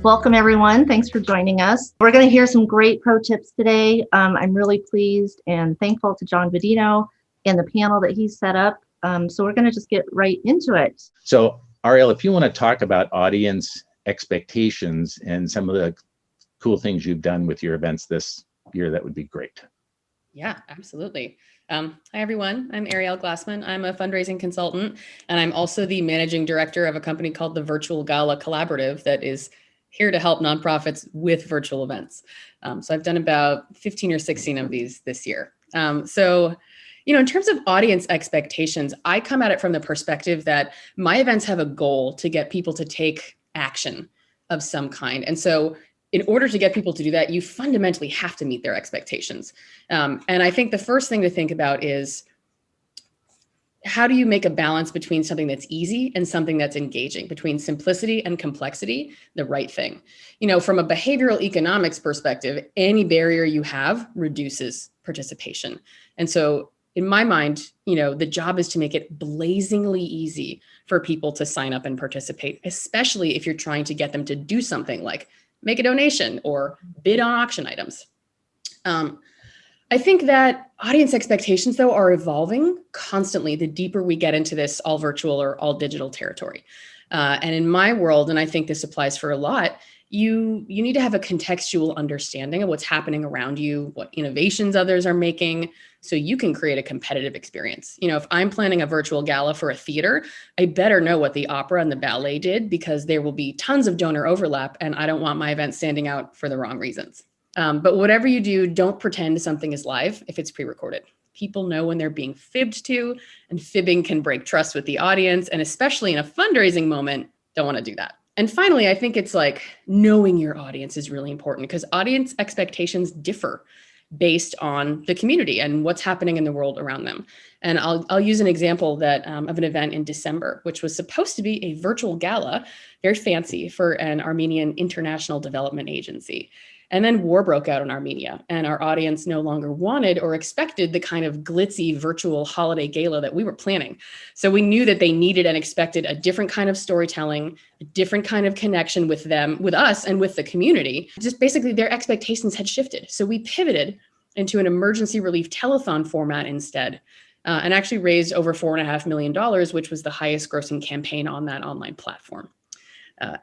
Welcome, everyone. Thanks for joining us. We're going to hear some great pro tips today. I'm really pleased and thankful to John Bedino and the panel that he set up. So we're going to just get right into it. So, Ariel, if you want to talk about audience expectations and some of the cool things you've done with your events this year, that would be great. Yeah, absolutely. Hi, everyone. I'm Ariel Glassman. I'm a fundraising consultant, and I'm also the managing director of a company called the Virtual Gala Collaborative that is here to help nonprofits with virtual events. So I've done about 15 or 16 of these this year. In terms of audience expectations, I come at it from the perspective that my events have a goal to get people to take action of some kind. And so in order to get people to do that, you fundamentally have to meet their expectations. And I think the first thing to think about is, how do you make a balance between something that's easy and something that's engaging, between simplicity and complexity, the right thing? From a behavioral economics perspective, any barrier you have reduces participation. And so in my mind, the job is to make it blazingly easy for people to sign up and participate, especially if you're trying to get them to do something like make a donation or bid on auction items. I think that audience expectations, though, are evolving constantly the deeper we get into this all virtual or all digital territory. And in my world, and I think this applies for a lot, you need to have a contextual understanding of what's happening around you, what innovations others are making, so you can create a competitive experience. If I'm planning a virtual gala for a theater, I better know what the opera and the ballet did, because there will be tons of donor overlap, and I don't want my event standing out for the wrong reasons. But whatever you do, don't pretend something is live if it's pre-recorded. People know when they're being fibbed to, and fibbing can break trust with the audience. And especially in a fundraising moment, don't want to do that. And finally, I think it's like knowing your audience is really important, because audience expectations differ based on the community and what's happening in the world around them. And I'll use an example that of an event in December, which was supposed to be a virtual gala, very fancy, for an Armenian international development agency. And then war broke out in Armenia, and our audience no longer wanted or expected the kind of glitzy virtual holiday gala that we were planning. So we knew that they needed and expected a different kind of storytelling, a different kind of connection with them, with us, and with the community. Just basically their expectations had shifted. So we pivoted into an emergency relief telethon format instead, and actually raised over $4.5 million, which was the highest grossing campaign on that online platform.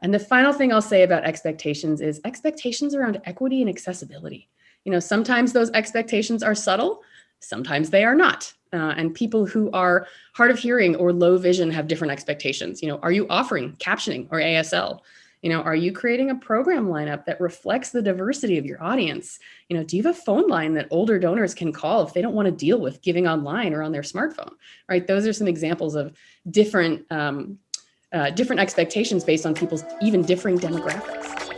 And the final thing I'll say about expectations is expectations around equity and accessibility. Sometimes those expectations are subtle, sometimes they are not. And people who are hard of hearing or low vision have different expectations. Are you offering captioning or ASL? Are you creating a program lineup that reflects the diversity of your audience? Do you have a phone line that older donors can call if they don't want to deal with giving online or on their smartphone, right? Those are some examples of different expectations based on people's even differing demographics.